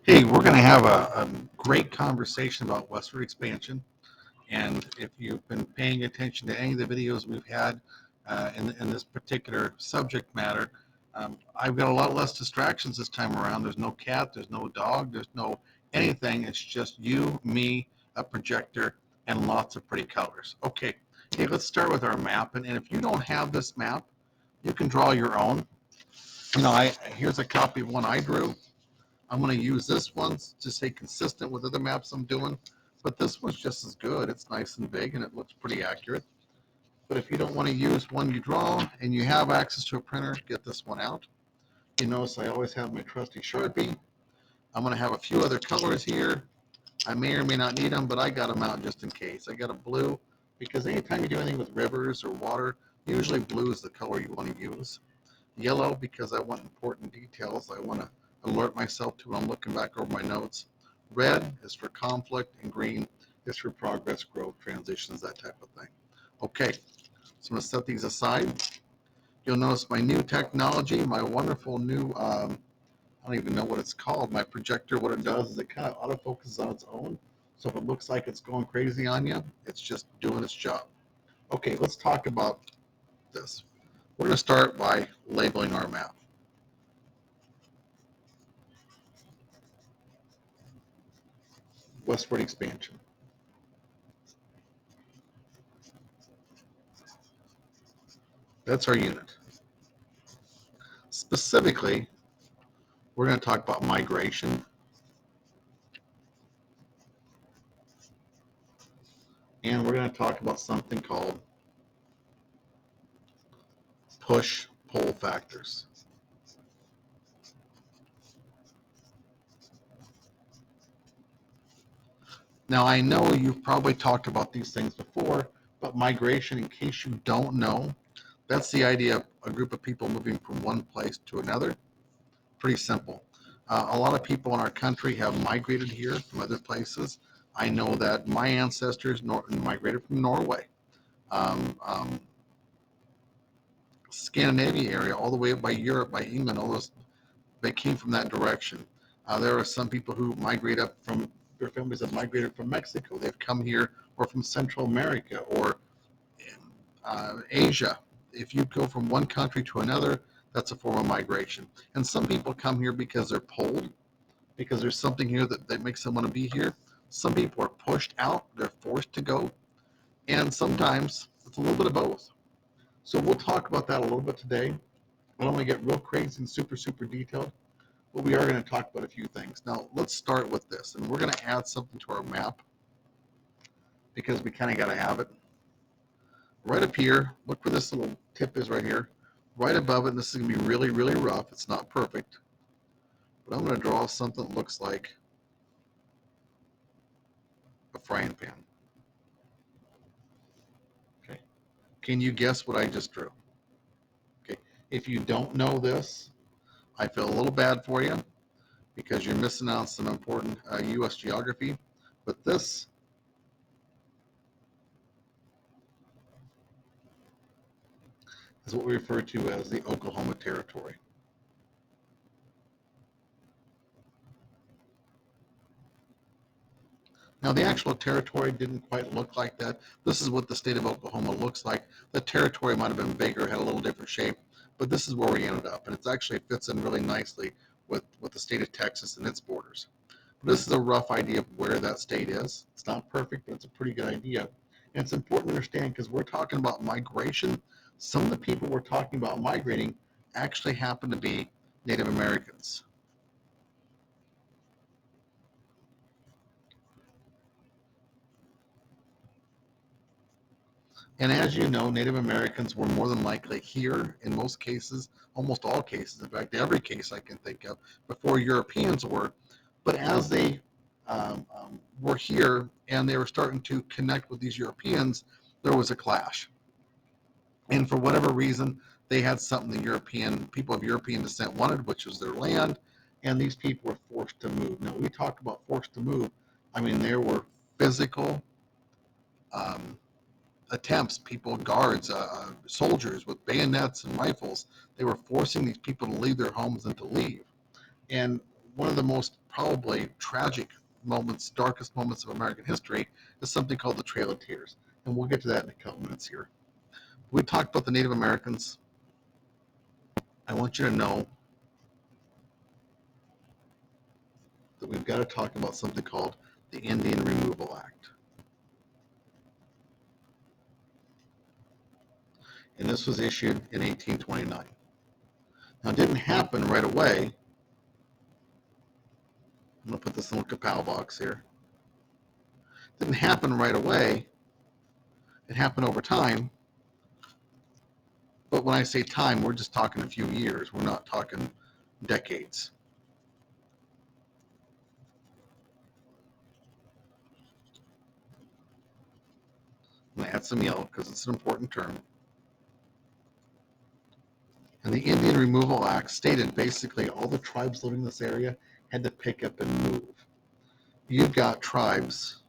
Hey, we're going to have a great conversation about Westward expansion. And if you've been paying attention to any of the videos we've had in this particular subject matter, I've got a lot less distractions this time around. There's no cat, there's no dog, there's no anything. It's just you, me, a projector, and lots of pretty colors. Okay, hey, let's start with our map. And if you don't have this map, you can draw your own. Here's a copy of one I drew. I'm going to use this one to stay consistent with other maps I'm doing, but this one's just as good. It's nice and big and it looks pretty accurate. But if you don't want to use one you draw and you have access to a printer, get this one out. You notice I always have my trusty Sharpie. I'm going to have a few other colors here. I may or may not need them, but I got them out just in case. I got a blue because anytime you do anything with rivers or water, usually blue is the color you want to use. Yellow because I want important details. I want to alert myself to when I'm looking back over my notes. Red is for conflict, and green is for progress, growth, transitions, that type of thing. Okay, so I'm going to set these aside. You'll notice my new technology, my wonderful new, I don't even know what it's called, my projector. What it does is it kind of autofocuses on its own. So if it looks like it's going crazy on you, it's just doing its job. Okay, let's talk about this. We're going to start by labeling our map. Westward expansion. That's our unit. Specifically, we're going to talk about migration and we're going to talk about something called push-pull factors. Now, I know you've probably talked about these things before, but migration, in case you don't know, that's the idea of a group of people moving from one place to another. Pretty simple. A lot of people in our country have migrated here from other places. I know that my ancestors migrated from Norway, um, Scandinavia area, all the way up by Europe, by England, all those, they came from that direction. There are some people who migrate up from, their families have migrated from Mexico. They've come here, or from Central America, or Asia. If you go from one country to another, that's a form of migration. And some people come here because they're pulled, because there's something here that makes them want to be here. Some people are pushed out, they're forced to go. And sometimes it's a little bit of both. So we'll talk about that a little bit today. I don't want to get real crazy and super, super detailed, but we are going to talk about a few things. Now, let's start with this, and we're going to add something to our map because we kind of got to have it. Right up here, look where this little tip is right here. Right above it, and this is going to be really, really rough. It's not perfect, but I'm going to draw something that looks like a frying pan. Okay. Can you guess what I just drew? Okay. If you don't know this, I feel a little bad for you because you're missing out on some important U.S. geography. But this is what we refer to as the Oklahoma Territory. Now, the actual territory didn't quite look like that. This is what the state of Oklahoma looks like. The territory might have been bigger, had a little different shape, but this is where we ended up. And it actually fits in really nicely with the state of Texas and its borders. But this is a rough idea of where that state is. It's not perfect, but it's a pretty good idea. And it's important to understand because we're talking about migration. Some of the people we're talking about migrating actually happen to be Native Americans. And as you know, Native Americans were more than likely here in most cases, almost all cases, in fact, every case I can think of, before Europeans were. But as they were here and they were starting to connect with these Europeans, there was a clash. And for whatever reason, they had something the European people of European descent wanted, which was their land, and these people were forced to move. Now, we talk about forced to move. I mean, there were physical um, attempts, people, guards, soldiers with bayonets and rifles. They were forcing these people to leave their homes and to leave. And one of the most probably tragic moments, darkest moments of American history is something called the Trail of Tears. And we'll get to that in a couple minutes here. We talked about the Native Americans. I want you to know that we've got to talk about something called the Indian Removal Act. And this was issued in 1829. Now, it didn't happen right away. I'm going to put this in a kapow box here. It didn't happen right away. It happened over time. But when I say time, we're just talking a few years. We're not talking decades. I'm going to add some yellow because it's an important term. And the Indian Removal Act stated basically all the tribes living in this area had to pick up and move. You've got tribes.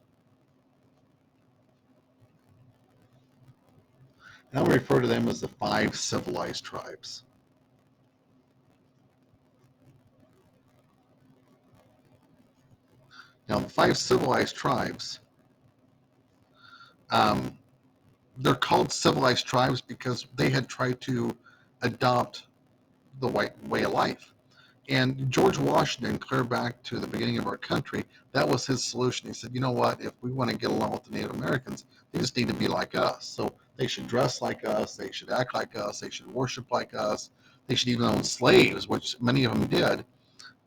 And I'll refer to them as the 5 civilized tribes. Now, the 5 civilized tribes, they're called civilized tribes because they had tried to adopt the white way of life. And George Washington, clear back to the beginning of our country, that was his solution. He said, you know what, if we want to get along with the Native Americans, they just need to be like us. So they should dress like us, they should act like us, they should worship like us, they should even own slaves, which many of them did.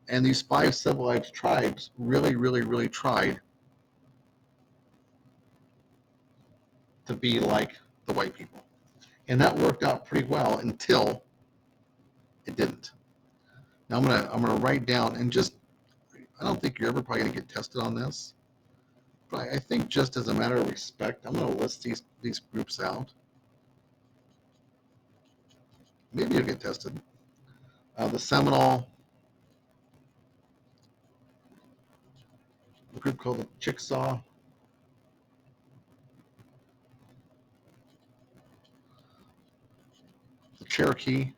And these 5 civilized tribes really, really, really tried to be like the white people. And that worked out pretty well until it didn't. Now I'm gonna write down, and just, I don't think you're ever probably gonna get tested on this, but I think just as a matter of respect, I'm gonna list these groups out. Maybe you'll get tested. The Seminole, a group called the Chickasaw, the Cherokee,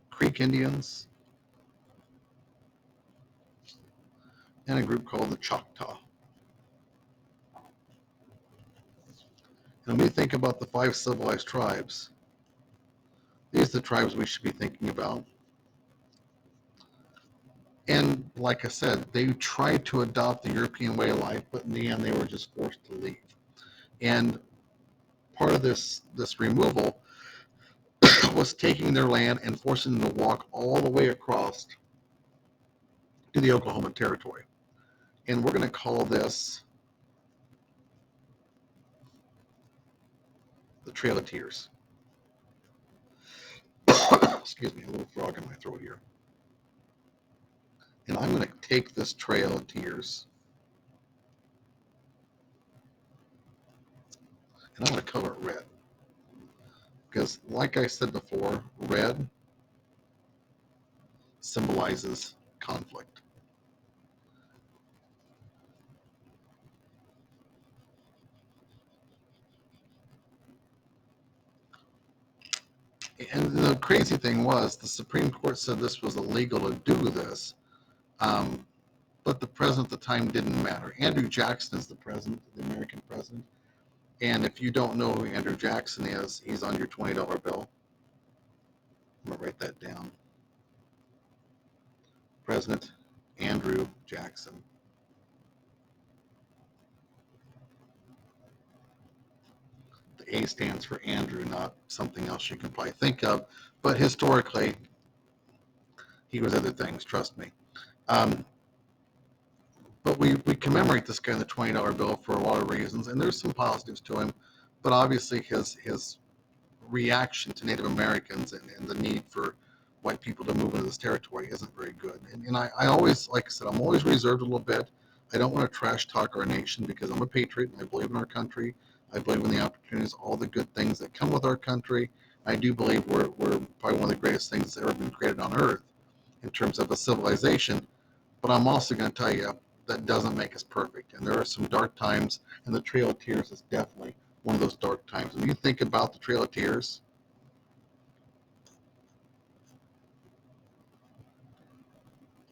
Creek Indians, and a group called the Choctaw. And when we think about the 5 civilized tribes, these are the tribes we should be thinking about. And like I said, they tried to adopt the European way of life, but in the end, they were just forced to leave. And part of this removal was taking their land and forcing them to walk all the way across to the Oklahoma Territory. And we're going to call this the Trail of Tears. Excuse me, a little frog in my throat here. And I'm going to take this Trail of Tears and I'm going to color it red. Because like I said before, red symbolizes conflict. And the crazy thing was, the Supreme Court said this was illegal to do this, but the president at the time didn't matter. Andrew Jackson is the president, the American president. And if you don't know who Andrew Jackson is, he's on your $20 bill. I'm going to write that down. President Andrew Jackson. The A stands for Andrew, not something else you can probably think of. But historically, he was other things, trust me. But we commemorate this guy in the $20 bill for a lot of reasons, and there's some positives to him. But obviously his reaction to Native Americans and the need for white people to move into this territory isn't very good. And I always, like I said, I'm always reserved a little bit. I don't want to trash talk our nation because I'm a patriot and I believe in our country. I believe in the opportunities, all the good things that come with our country. I do believe we're probably one of the greatest things that's ever been created on earth in terms of a civilization. But I'm also going to tell you that doesn't make us perfect. And there are some dark times, and the Trail of Tears is definitely one of those dark times. When you think about the Trail of Tears,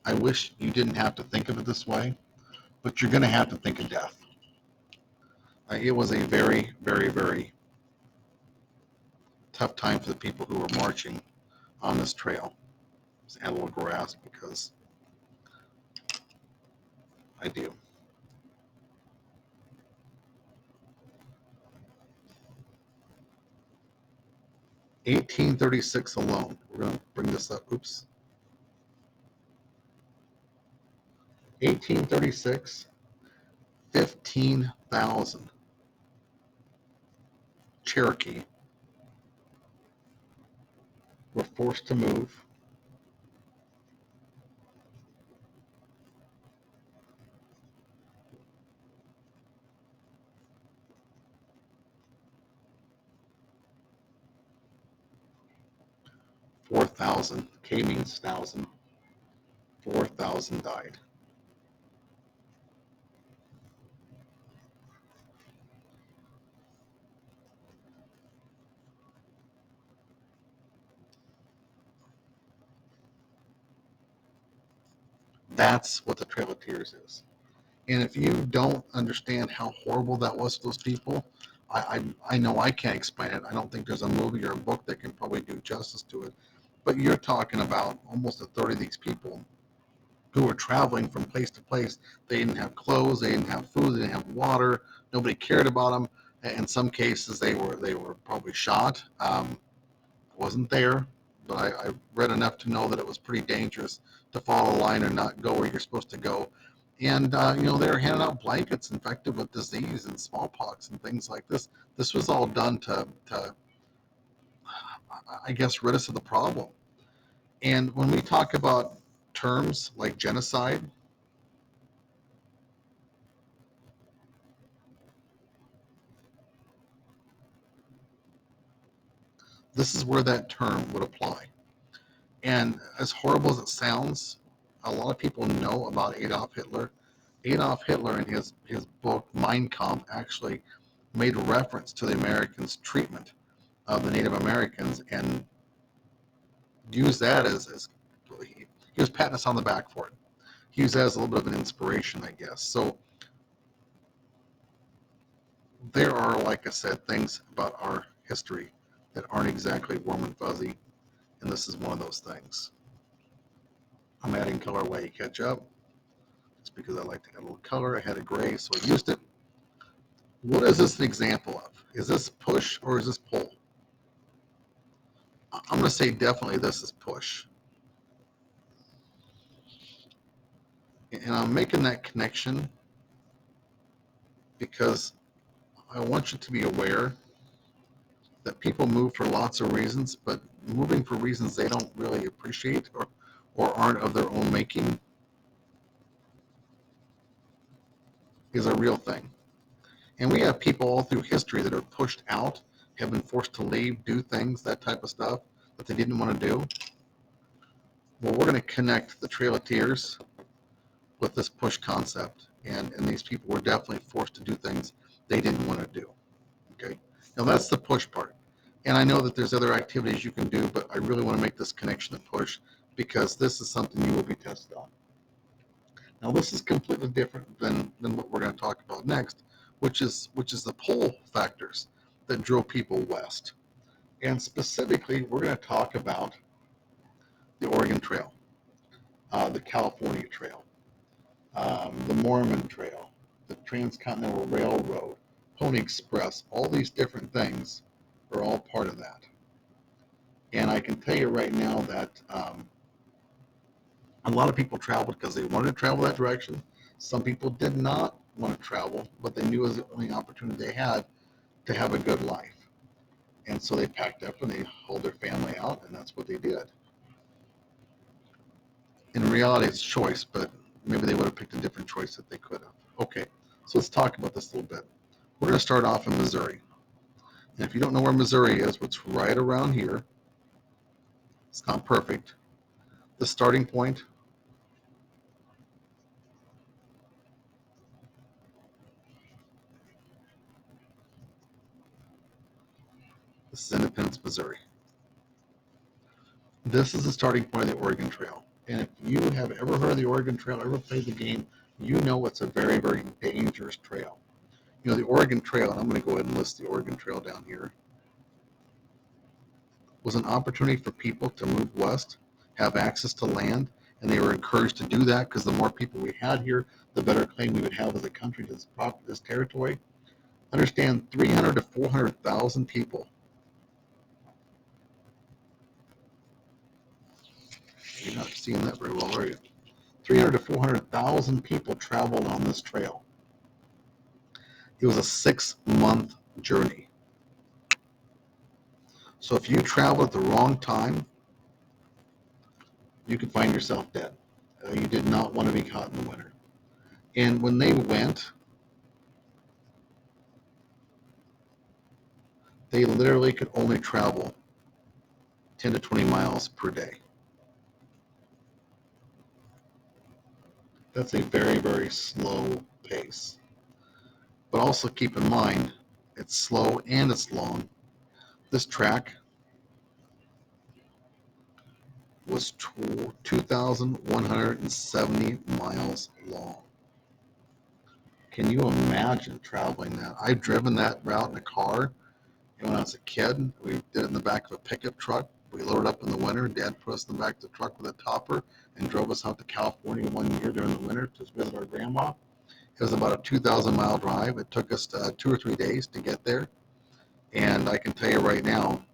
I wish you didn't have to think of it this way, but you're going to have to think of death. It was a very, very, very tough time for the people who were marching on this trail. Just add a little grass because I do. (1836) alone. We're going to bring this up. Oops. 1836, 15,000 Cherokee were forced to move. 4,000. K means thousand. 4,000 died. That's what the Trail of Tears is. And if you don't understand how horrible that was for those people, I know I can't explain it. I don't think there's a movie or a book that can probably do justice to it. But you're talking about almost a third of these people who were traveling from place to place. They didn't have clothes, they didn't have food, they didn't have water. Nobody cared about them. In some cases, they were probably shot. Wasn't there, but I read enough to know that it was pretty dangerous to follow a line or not go where you're supposed to go. And they were handing out blankets infected with disease and smallpox and things like this. This was all done to I guess, rid us of the problem. And when we talk about terms like genocide, this is where that term would apply. And as horrible as it sounds, a lot of people know about Adolf Hitler. Adolf Hitler, in his book Mein Kampf, actually made reference to the Americans' treatment of the Native Americans and used that as he was patting us on the back for it. He used that as a little bit of an inspiration, I guess. So there are, like I said, things about our history that aren't exactly warm and fuzzy, and this is one of those things. I'm adding color while you catch up, just because I like to add a little color. I had a gray, so I used it. What is this an example of? Is this push or is this pull? I'm going to say definitely this is push. And I'm making that connection because I want you to be aware that people move for lots of reasons, but moving for reasons they don't really appreciate or aren't of their own making is a real thing. And we have people all through history that are pushed out, have been forced to leave, do things, that type of stuff that they didn't want to do. Well, we're going to connect the Trail of Tears with this push concept. And these people were definitely forced to do things they didn't want to do. Okay. Now that's the push part. And I know that there's other activities you can do, but I really want to make this connection to push because this is something you will be tested on. Now this is completely different than what we're going to talk about next, which is the pull factors that drove people west. And specifically, we're going to talk about the Oregon Trail, the California Trail, the Mormon Trail, the Transcontinental Railroad, Pony Express. All these different things are all part of that. And I can tell you right now that a lot of people traveled because they wanted to travel that direction. Some people did not want to travel, but they knew it was the only opportunity they had to have a good life. And so they packed up and they hauled their family out, and that's what they did. In reality, it's choice, but maybe they would have picked a different choice if they could have. Okay, so let's talk about this a little bit. We're going to start off in Missouri. And if you don't know where Missouri is, it's right around here. It's not perfect. The starting point, this is Independence, Missouri. This is the starting point of the Oregon Trail. And if you have ever heard of the Oregon Trail, ever played the game, you know it's a very, very dangerous trail. You know, the Oregon Trail, and I'm going to go ahead and list the Oregon Trail down here, was an opportunity for people to move west, have access to land, and they were encouraged to do that because the more people we had here, the better claim we would have as a country to this territory. Understand, 300 to 400,000 people. You're not seeing that very well, are you? 300 to 400,000 people traveled on this trail. It was a 6-month journey. So if you travel at the wrong time, you could find yourself dead. You did not want to be caught in the winter. And when they went, they literally could only travel 10 to 20 miles per day. That's a very, very slow pace. But also keep in mind, it's slow and it's long. This track was 2,170 miles long. Can you imagine traveling that? I've driven that route in a car. And when I was a kid, we did it in the back of a pickup truck. We loaded up in the winter. Dad put us in the back of the truck with a topper and drove us out to California one year during the winter to visit our grandma. It was about a 2,000-mile drive. It took us 2 or 3 days to get there. And I can tell you right now,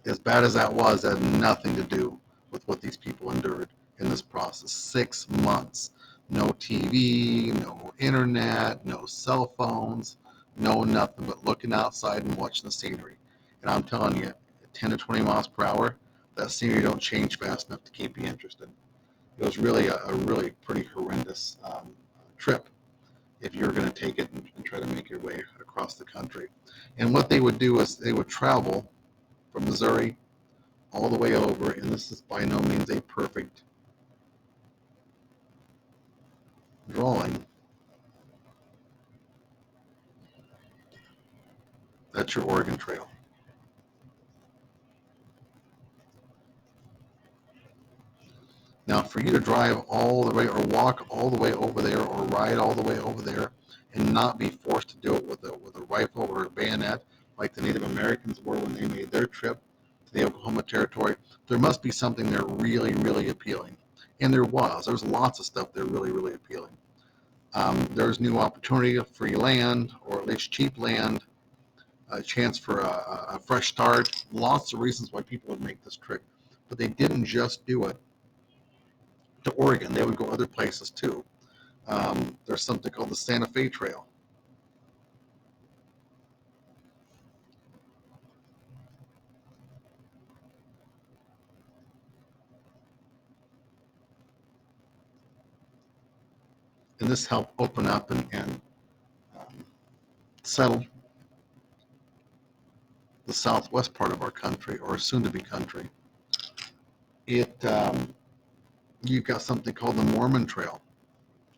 as bad as that was, that had nothing to do with what these people endured in this process. 6 months. No TV, no internet, no cell phones, no nothing but looking outside and watching the scenery. And I'm telling you, at 10 to 20 miles per hour, that scenery don't change fast enough to keep you interested. It was really a really pretty horrendous trip if you're going to take it and try to make your way across the country. And what they would do is they would travel from Missouri all the way over, and this is by no means a perfect drawing. That's your Oregon Trail. Now, for you to drive all the way or walk all the way over there or ride all the way over there and not be forced to do it with a rifle or a bayonet like the Native Americans were when they made their trip to the Oklahoma Territory, there must be something there really, really appealing. And there was. There's lots of stuff there really, really appealing. There's new opportunity, free land, or at least cheap land, a chance for a fresh start. Lots of reasons why people would make this trip. But they didn't just do it to Oregon. They would go other places too. There's something called the Santa Fe Trail. And this helped open up and settle the southwest part of our country, or soon to be country. You've got something called the Mormon Trail.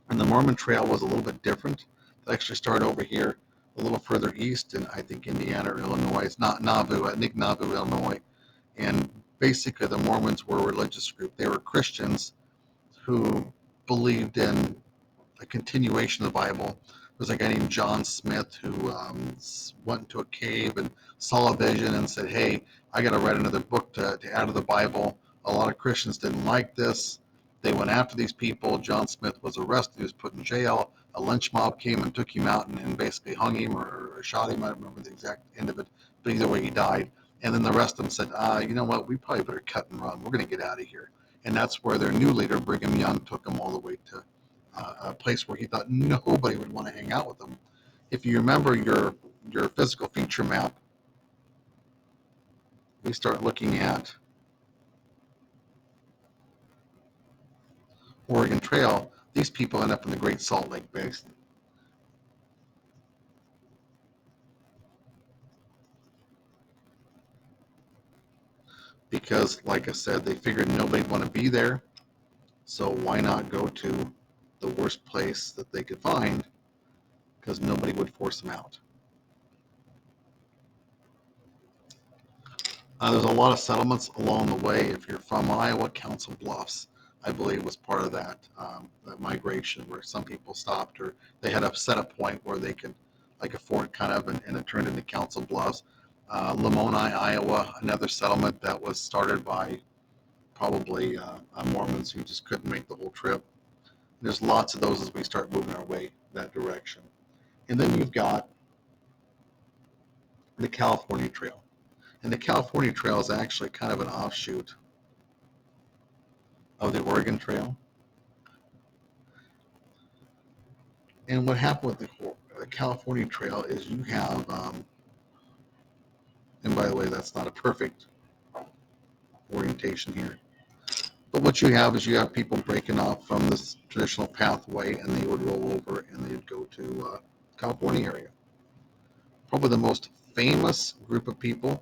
And the Mormon Trail was a little bit different. It actually started over here a little further east in, I think, Indiana or Illinois. It's not Nauvoo, I think Nauvoo, Illinois. And basically the Mormons were a religious group. They were Christians who believed in a continuation of the Bible. There's a guy named John Smith who went into a cave and saw a vision and said, hey, I got to write another book to add to the Bible. A lot of Christians didn't like this. They went after these people. John Smith was arrested. He was put in jail. A lynch mob came and took him out and basically hung him or shot him. I don't remember the exact end of it, but either way he died. And then the rest of them said, you know what, we probably better cut and run. We're going to get out of here. And that's where their new leader, Brigham Young, took them all the way to a place where he thought nobody would want to hang out with them. If you remember your physical feature map, we start looking at Oregon Trail, these people end up in the Great Salt Lake Basin. Because, like I said, they figured nobody'd want to be there, so why not go to the worst place that they could find, because nobody would force them out. There's a lot of settlements along the way. If you're from Iowa, Council Bluffs, I believe, was part of that migration where some people stopped or they had set a point where they could, like a fort kind of, and it turned into Council Bluffs. Lamoni, Iowa, another settlement that was started by probably Mormons who just couldn't make the whole trip. There's lots of those as we start moving our way that direction. And then you've got the California Trail. And the California Trail is actually kind of an offshoot of the Oregon Trail. And what happened with the California Trail is you have, and by the way, that's not a perfect orientation here, but what you have is you have people breaking off from this traditional pathway and they would roll over and they'd go to California area. Probably the most famous group of people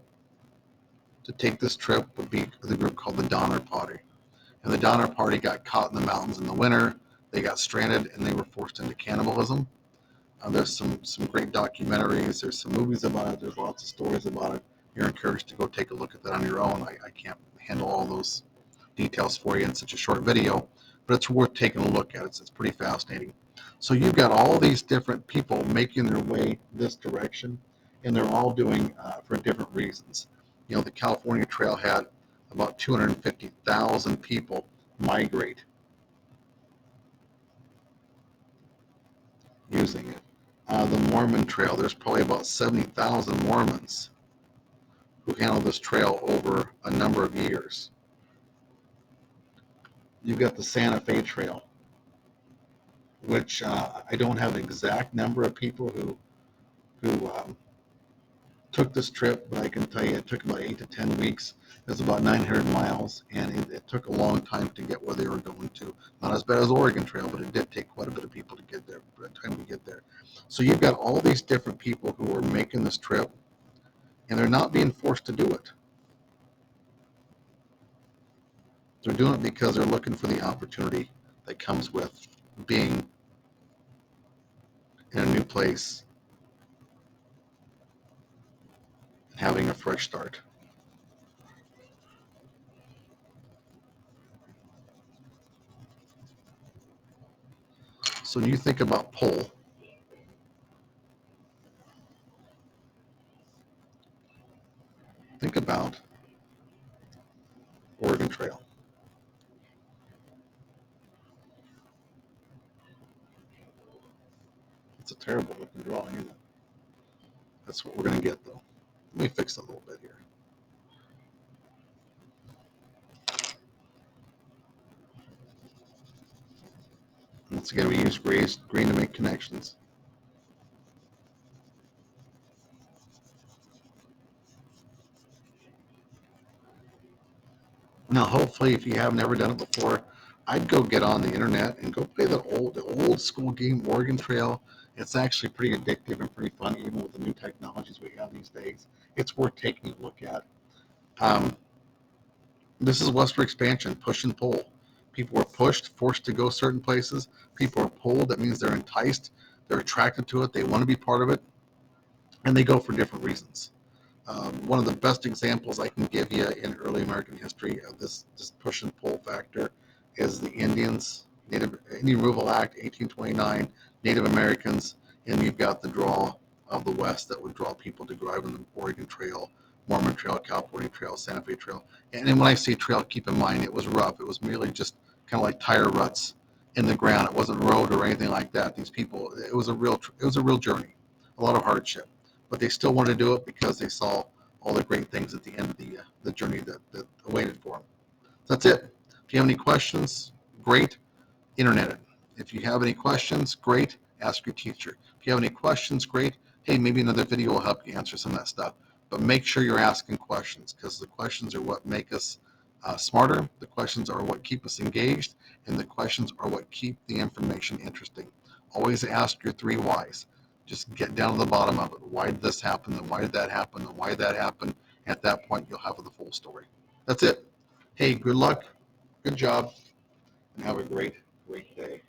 to take this trip would be the group called the Donner Party. And the Donner Party got caught in the mountains in the winter. They got stranded and they were forced into cannibalism. There's some great documentaries. There's some movies about it. There's lots of stories about it. You're encouraged to go take a look at that on your own. I can't handle all those details for you in such a short video, but it's worth taking a look at. It's pretty fascinating. So you've got all these different people making their way this direction, and they're all doing for different reasons. You know, the California Trail had about 250,000 people migrate using it. The Mormon Trail, there's probably about 70,000 Mormons who handled this trail over a number of years. You've got the Santa Fe Trail, which I don't have an exact number of people who took this trip, but I can tell you it took about 8 to 10 weeks. It was about 900 miles, and it took a long time to get where they were going to. Not as bad as Oregon Trail, but it did take quite a bit of people to get there, by the time we get there. So you've got all these different people who are making this trip, and they're not being forced to do it. They're doing it because they're looking for the opportunity that comes with being in a new place and having a fresh start. So when you think about pull, think about Oregon Trail. It's a terrible looking drawing, isn't it? That's what we're going to get, though. Let me fix it a little bit here. Once again, we use green to make connections. Now, hopefully, if you have never done it before, I'd go get on the internet and go play the old school game, Oregon Trail. It's actually pretty addictive and pretty fun, even with the new technologies we have these days. It's worth taking a look at. Um, this is Westward expansion, push and pull. People are pushed, forced to go certain places. People are pulled. That means they're enticed. They're attracted to it. They want to be part of it, and they go for different reasons. One of the best examples I can give you in early American history of this push and pull factor is the Indians, Indian Removal Act, 1829, Native Americans, and you've got the draw of the West that would draw people to drive on the Oregon Trail, Mormon Trail, California Trail, Santa Fe Trail. And when I say trail, keep in mind it was rough. It was merely just kind of like tire ruts in the ground. It wasn't road or anything like that. These people, it was a real journey, a lot of hardship, but they still wanted to do it because they saw all the great things at the end of the journey that awaited for them. That's it. If you have any questions, great, internet it. If you have any questions, great, ask your teacher. If you have any questions, great, hey, maybe another video will help you answer some of that stuff. But make sure you're asking questions, because the questions are what make us smarter. The questions are what keep us engaged, and the questions are what keep the information interesting. Always ask your 3 whys. Just get down to the bottom of it. Why did this happen? And why did that happen? And why did that happen? At that point, you'll have the full story. That's it. Hey, good luck. Good job. And have a great day.